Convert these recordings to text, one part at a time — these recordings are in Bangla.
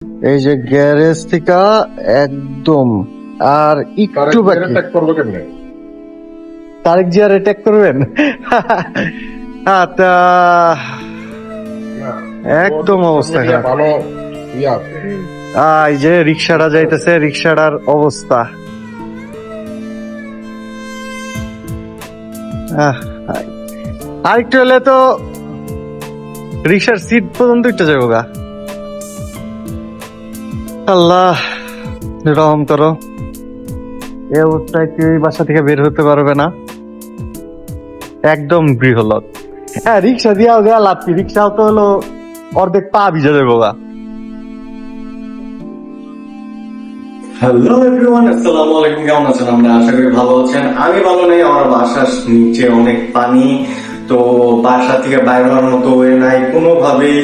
এই যে গ্যারেজ থেকে একদম আর একটু বাকি। করবো কেমনে? তারেক জিয়ার অ্যাটাক করবেন? তা না, একদম অবস্থা খারাপ। ভালো ইয়ে আছে। এই যে রিক্সাটা যাইতেছে, রিক্সাটার অবস্থা আরেকটু হলে তো রিক্সার সিট পর্যন্ত উঠে যাবো গা। আল্লাহ রহম করো। এই অবস্থায় কেউ বাসা থেকে বের হতে পারবে না, একদম গৃহলক। হ্যাঁ, রিক্সা দিয়াও গেল আপনি, রিক্সাও তো হলো অর্ধেক পা ভিজে যাবো গা। হ্যালো এভরিওয়ান, আসসালামু আলাইকুম। কেমন আছেন? আমরা আশা করি ভালো আছেন। আমি ভালো নেই, আমার বাসার নিচে অনেক পানি, তো বাসা থেকে বাইরে হওয়ার মতো ওয়ে নাই, কোনোভাবেই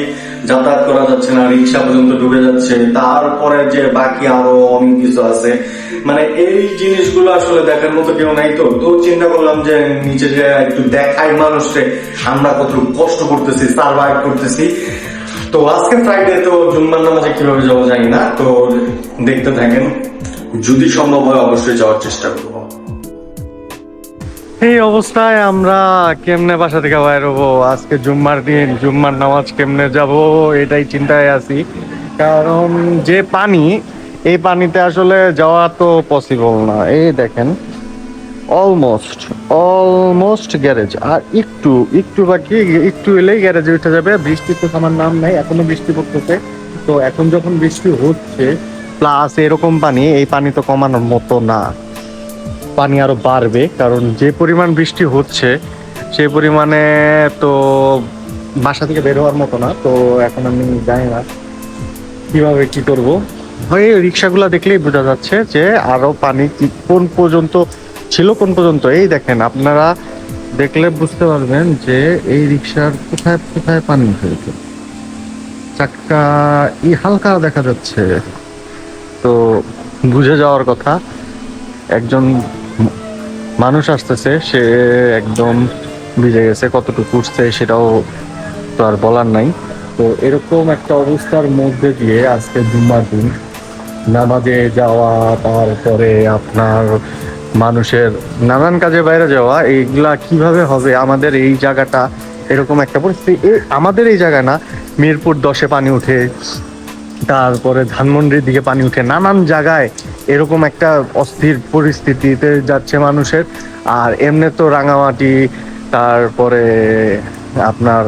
যাতায়াত করা যাচ্ছে না, রিক্সা পর্যন্ত ডুবে যাচ্ছে। তারপরে যে বাকি আরো অনেক কিছু আছে, মানে এই জিনিসগুলো আসলে দেখার মতো কেউ নাই। তো তো চিন্তা করলাম যে নিচে যে একটু দেখাই মানুষকে আমরা কত কষ্ট করতেছি, সার্ভাইভ করতেছি। তো আজকে ফ্রাইডে, তো জুম্মার নামাজে কিভাবে যাবো জানি না, তো দেখতে থাকেন। যদি সম্ভব হয় অবশ্যই যাওয়ার চেষ্টা করবো। এই অবস্থায় আমরা কেমনে বাসা থেকে বাইর হবো? আজকে জুম্মার দিন, জুম্মার নামাজ কেমনে যাব এটাই চিন্তায় আছি। কারণ যে পানি, এই পানিতে আসলে যাওয়া তো পসিবল না। এই দেখেন, অলমোস্ট অলমোস্ট গ্যারেজ, আর একটু একটু বাকি, একটু এলেই গ্যারেজে উঠে যাবে। বৃষ্টি তো থামার নাম নাই, এখনো বৃষ্টি পড়তেছে। তো এখন যখন বৃষ্টি হচ্ছে প্লাস এরকম পানি, এই পানি তো কমানোর মতো না, পানি আরো বাড়বে। কারণ যে পরিমাণ বৃষ্টি হচ্ছে সেই পরিমাণে তো বাসা থেকে বের হওয়ার মতো না। তো এখন আমি জানি না কিভাবে কি করব। হয় রিক্সাগুলো দেখলেই বোঝা যাচ্ছে যে আরো পানি কোন পর্যন্ত ছিল, কোন পর্যন্ত। এই দেখেন, আপনারা দেখলে বুঝতে পারবেন যে এই রিক্সার কোথায় কোথায় পানি উঠেছে। চাক্কা হালকা দেখা যাচ্ছে, তো বুঝে যাওয়ার কথা একজন মানুষ আসতেছে, সে একদম ভিজে গেছে, কতটুকু উঠছে সেটাও তো আর বলার নাই। তো এরকম একটা অবস্থার মধ্যে দিয়ে আজকে জুম্মার দিন নামাজে যাওয়া, তারপরে আপনার মানুষের নানান কাজে বাইরে যাওয়া, এইগুলা কিভাবে হবে? আমাদের এই জায়গাটা এরকম একটা পরিস্থিতি, আমাদের এই জায়গা না, মিরপুর 10-এ পানি উঠে, তারপরে ধানমন্ডির দিকে পানি উঠে, নানান জায়গায় এরকম একটা অস্থির পরিস্থিতিতে যাচ্ছে মানুষের। আর এমনি তো রাঙামাটি, তারপরে আপনার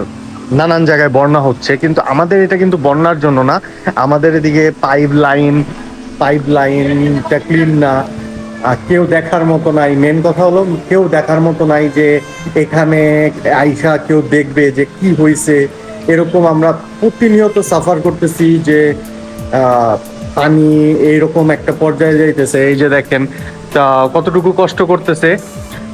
নানান জায়গায় বন্যা হচ্ছে, কিন্তু আমাদের এটা কিন্তু বন্যার জন্য না। আমাদের এদিকে পাইপ লাইনটা ক্লিন না, আর কেউ দেখার মতো নাই। মেন কথা হলো কেউ দেখার মতো নাই যে এখানে আইসা কেউ দেখবে যে কি হয়েছে। এরকম আমরা প্রতিনিয়ত সাফার করতেছি যে পানি এইরকম একটা পর্যায়ে যাইতেছে। এই যে দেখেন তা কতটুকু কষ্ট করতেছে।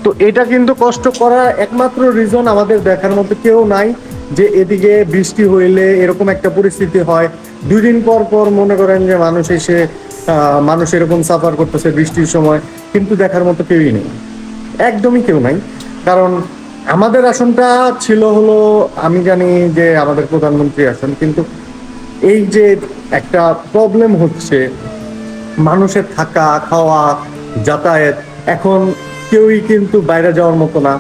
তো এটা কিন্তু কষ্ট করার একমাত্র রিজন আমাদের দেখার মতো কেউ নাই, যে এদিকে বৃষ্টি হইলে এরকম একটা পরিস্থিতি হয়। 2 দিন পর পর মনে করেন যে মানুষ এসে মানুষ এরকম সাফার করতেছে বৃষ্টির সময়, কিন্তু দেখার মতো কেউই নেই, একদমই কেউ নাই। কারণ আমাদের আসনটা ছিল হলো, আমি জানি যে আমাদের প্রধানমন্ত্রী আসন, কিন্তু এই যে একটা প্রবলেম হচ্ছে মানুষের থাকা খাওয়া যাতায়াত, এখন কেউই কিন্তু বাইরে যাওয়ার মতো না।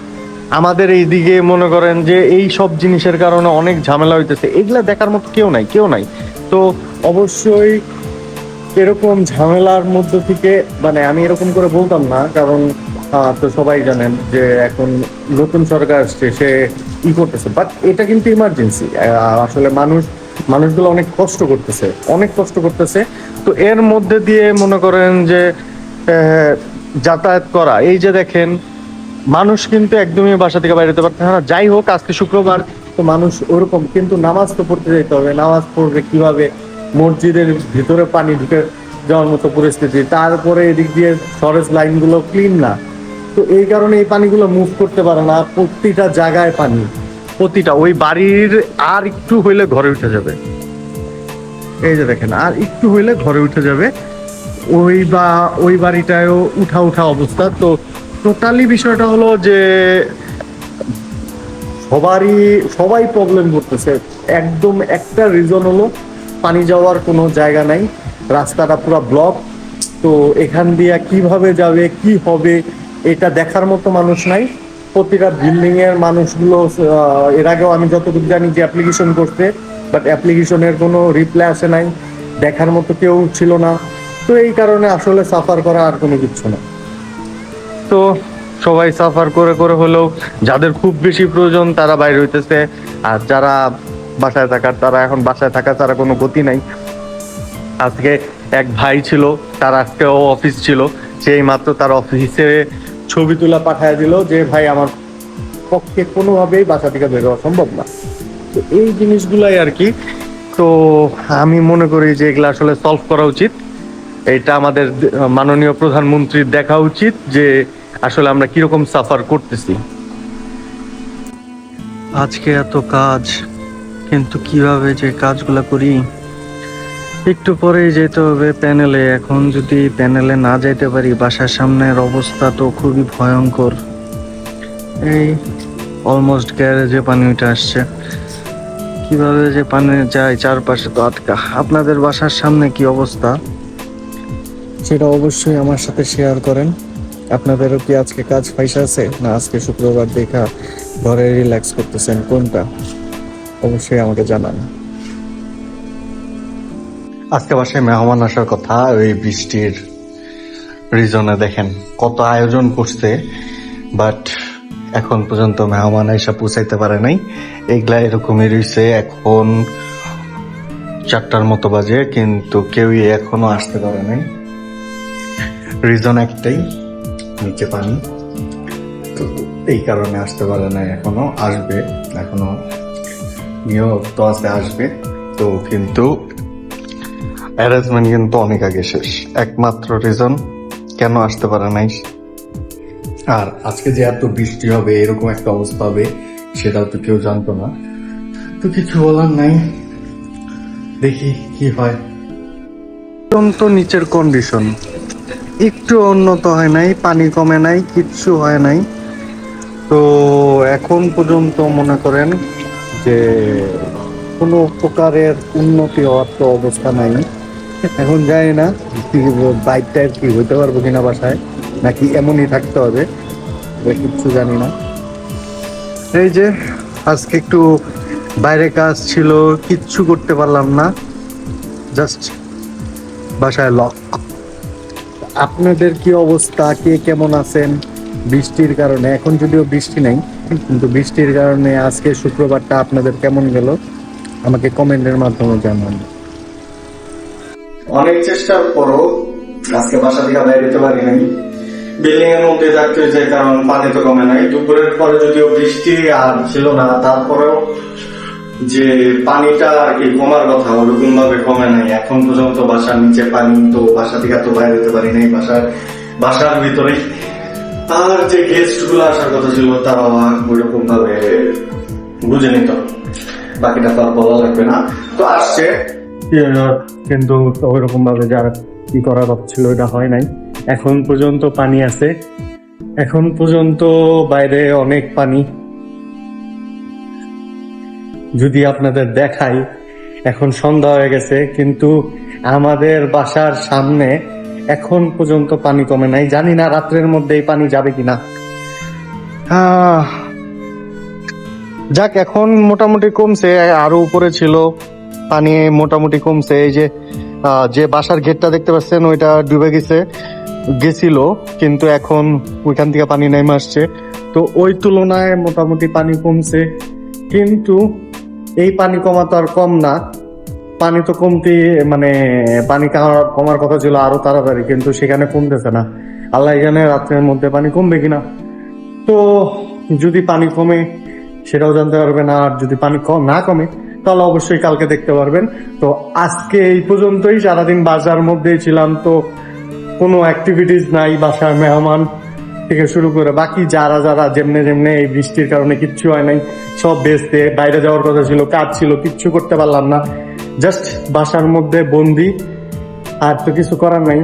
আমাদের এই দিকে মনে করেন যে এই সব জিনিসের কারণে অনেক ঝামেলা হইতেছে, এগুলা দেখার মতো কেউ নাই, কেউ নাই। তো অবশ্যই এরকম ঝামেলার মধ্যে থেকে, মানে আমি এরকম করে বলতাম না, কারণ তো সবাই জানেন যে এখন নতুন সরকার আসছে, সে করতেছে, বাট এটা কিন্তু ইমার্জেন্সি। আসলে মানুষগুলো অনেক কষ্ট করতেছে, অনেক কষ্ট করতেছে। তো এর মধ্যে দিয়ে মনে করেন যে যাতায়াত করা, এই যে দেখেন মানুষ কিন্তু একদমই বাসা থেকে বাইরে যেতে পারতেছে না। যাই হোক, আজকে শুক্রবার, তো মানুষ ওরকম, কিন্তু নামাজ তো পড়তে যেতে হবে। নামাজ পড়বে কিভাবে? মসজিদের ভিতরে পানি ঢুকে যাওয়ার মতো পরিস্থিতি, তারপরে এদিক দিয়ে সরেজ লাইনগুলো ক্লিন না। তো এই কারণে এই পানিগুলো মুভ করতে পারে না, প্রতিটা জায়গায় পানি, প্রতিটা ওই বাড়ির আর একটু হইলে ঘরে উঠে যাবে। এই যে দেখেন, আর একটু হইলে ঘরে উঠে যাবে। ওই বাড়িটায়ও উঠা উঠা অবস্থা। তো টোটালি বিষয়টা হলো যে সবাই প্রবলেম করতেছে। একদম একটা রিজন হলো পানি যাওয়ার কোনো জায়গা নাই, রাস্তাটা পুরো ব্লক। তো এখান দিয়ে কিভাবে যাবে, কি হবে, এটা দেখার মতো মানুষ নাই। প্রতিটা বিল্ডিং এর মানুষগুলো এর আগেও আমি যতটুকু জানি যে অ্যাপ্লিকেশন করতে, বাট অ্যাপ্লিকেশনের কোনো রিপ্লাই আসে নাই, দেখার মতো কেউ ছিল না। তো এই কারণে আসলে সাফার করা আর কোনো কিছু না। তো সবাই সাফার করে করে হলেও যাদের খুব বেশি প্রয়োজন তারা বাইরে হইতেছে, আর যারা বাসায় থাকার তারা এখন বাসায় থাকা তারা কোনো গতি নাই। আজকে এক ভাই ছিল, তার আজকেও অফিস ছিল, সেই মাত্র তার অফিসে ছবি তুলা পাঠায় দিল যে ভাই আমার পক্ষে কোনোভাবেই বাসা থেকে বের হওয়া সম্ভব না। তো এই জিনিসগুলাই আর কি। তো আমি মনে করি যে এগুলো আসলে সলভ করা উচিত। এটা আমাদের মাননীয় প্রধানমন্ত্রীর দেখা উচিত যে আসলে আমরা কিরকম সাফার করতেছি। আজকে এত কাজ, কিন্তু কিভাবে যে কাজগুলো করি, একটু পরেই যেতে হবে প্যানেলে। এখন যদি প্যানেলে না যেতে পারি, বাসার সামনের অবস্থা তো খুবই ভয়ঙ্কর। এই অলমোস্ট গ্যারেজে পানি উঠে আসছে, কিভাবে যে পানি যায়, চারপাশে তো আটকা। আপনাদের বাসার সামনে কি অবস্থা সেটা অবশ্যই আমার সাথে শেয়ার করেন। আপনাদেরও কি আজকে কাজ পয়সা আছে, না আজকে শুক্রবার দেখা ঘরে রিল্যাক্স করতেছেন, কোনটা অবশ্যই আমাকে জানান। আজকে বাসায় মেহমান আসার কথা, ওই বৃষ্টির রিজনে দেখেন কত আয়োজন করছে, বাট এখন পর্যন্ত মেহমান এসে পৌঁছাইতে পারে নাই। এগুলা এরকমই রয়েছে। এখন 4টার মতো বাজে, কিন্তু কেউই এখনো আসতে পারে নাই। রিজন একটাই, নিচে পানি, তো এই কারণে আসতে পারে নাই। এখনো আসবে, এখনো নিয়োগ তো আছে, আসবে তো, কিন্তু অ্যারেঞ্জমেন্ট কিন্তু অনেক আগে শেষ। একমাত্র রিজন কেন আসতে পারে নাই, আর আজকে যে এত বৃষ্টি হবে, এরকম একটা অবস্থা হবে, সেটাও তো কেউ জানতো না। তো কিছু বলার নাই, দেখি কি হয়। অত্যন্ত নিচের কন্ডিশন, একটু উন্নত হয় নাই, পানি কমে নাই, কিচ্ছু হয় নাই। তো এখন পর্যন্ত মনে করেন যে কোনো প্রকারের উন্নতি হওয়ার তো অবস্থা নাই। এখন জানি না বাইকটার কি হইতে পারবো কিনা বাসায়, নাকি এমনই থাকতে হবে, কিচ্ছু জানি না। এই যে আজকে একটু বাইরে কাজ ছিল, কিচ্ছু করতে পারলাম না, জাস্ট বাসায় লক। আপনাদের কি অবস্থা, কে কেমন আছেন বৃষ্টির কারণে? এখন যদিও বৃষ্টি নাই, কিন্তু বৃষ্টির কারণে আজকে শুক্রবারটা আপনাদের কেমন গেল আমাকে কমেন্টের মাধ্যমে জানান। অনেক চেষ্টার পরও আজকে বাসা থেকে বাইরে যেতে পারি নাই, বিল্ডিং এর মধ্যে থাকতে হয়েছে, কারণ পানি তো কমে নাই। দুপুরের পরে যদিও বৃষ্টি আর ছিল না, তারপরেও যে পানিটা আর কি কমার কথা, ওরকম ভাবে কমে নাই এখন পর্যন্ত। বাসার নিচে পানি, তো বাসা থেকে তো বাইরে যেতে পারি নাই, বাসার ভিতরেই। আর যে গেস্ট গুলো আসার কথা ছিল, তারাও ওইরকম ভাবে বুঝে নিত, বাকিটা তো আর বলা লাগবে না। তো আসছে, কিন্তু ওইরকম ভাবে যারা কি করার কথা ছিল এটা হয় নাই। এখন পর্যন্ত পানি আছে, এখন পর্যন্ত বাইরে অনেক পানি। যদি আপনাদের দেখাই, এখন সন্ধ্যা হয়ে গেছে, কিন্তু আমাদের বাসার সামনে এখন পর্যন্ত পানি কমে নাই। জানি না রাত্রের মধ্যে এই পানি যাবে কিনা। যাক, এখন মোটামুটি কমছে, আরো উপরে ছিল পানি, মোটামুটি কমছে। এই যে বাসার গেটটা দেখতে পাচ্ছেন, ওইটা ডুবে গেছিল, কিন্তু এখন ওইখান থেকে পানি নেমে আসছে। তো ওই তুলনায় মোটামুটি পানি কমছে, কিন্তু এই পানি কমা তো আর কম না। পানি তো কমতে, মানে পানি কমার কথা ছিল আরো তাড়াতাড়ি, কিন্তু সেখানে কমতেছে না। আল্লাহ জানে রাত্রের মধ্যে পানি কমবে কিনা। তো যদি পানি কমে সেটাও জানতে পারবেন, আর যদি পানি না কমে তাহলে অবশ্যই কালকে দেখতে পারবেন। তো আজকে এই পর্যন্তই, সারাদিন বাসার মধ্যেই ছিলাম, তো কোনো অ্যাক্টিভিটিস নাই। বাসার মেহমান থেকে শুরু করে বাকি যারা যেমনে এই বৃষ্টির কারণে কিচ্ছু হয় নাই, সব বেসতে বাইরে যাওয়ার কথা ছিল, কাজ ছিল, কিচ্ছু করতে পারলাম না, জাস্ট বাসার মধ্যে বন্দি, আর তো কিছু করার নাই।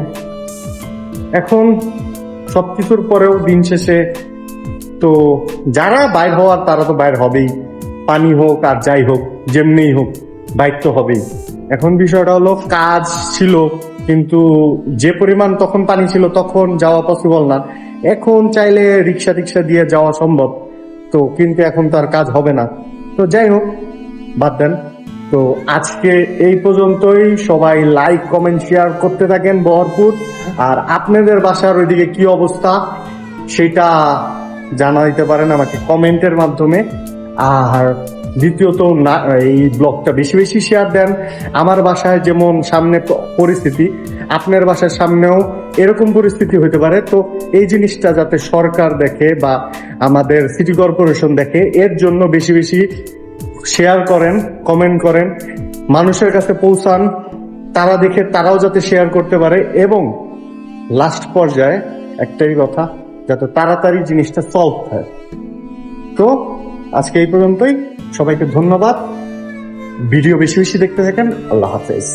এখন সবকিছুর পরেও দিন শেষে তো যারা বাইর হওয়ার তারা তো বাইর হবেই, পানি হোক আর যাই হোক, যেমনিই হোক বাইর তো হবেই। এখন বিষয়টা হলো কাজ ছিল, কিন্তু যে পরিমাণ তখন পানি ছিল তখন যাওয়া পসিবল না। এখন চাইলে রিক্সা টিক্সা দিয়ে যাওয়া সম্ভব, তো কিন্তু এখন তো আর কাজ হবে না। তো যাই হোক, বাদ দেন। তো আজকে এই পর্যন্তই। সবাই লাইক কমেন্ট শেয়ার করতে থাকেন ভরপুর। আর আপনাদের বাসার ওইদিকে কি অবস্থা সেটা জানাইতে পারেন আমাকে কমেন্টের মাধ্যমে। আর দ্বিতীয়ত না, এই ব্লগটা বেশি বেশি শেয়ার দেন। আমার বাসায় যেমন সামনে পরিস্থিতি, আপনার বাসার সামনেও এরকম পরিস্থিতি হতে পারে। তো এই জিনিসটা যাতে সরকার দেখে বা আমাদের সিটি কর্পোরেশন দেখে, এর জন্য বেশি বেশি শেয়ার করেন, কমেন্ট করেন, মানুষের কাছে পৌঁছান, তারা দেখে তারাও যাতে শেয়ার করতে পারে। এবং লাস্ট পর্যায়ে একটাই কথা, যাতে তাড়াতাড়ি জিনিসটা সলভ হয়। তো আজকে এই পর্যন্তই। সবাইকে ধন্যবাদ। ভিডিও বেশি বেশি দেখতে থাকেন। আল্লাহ হাফেজ।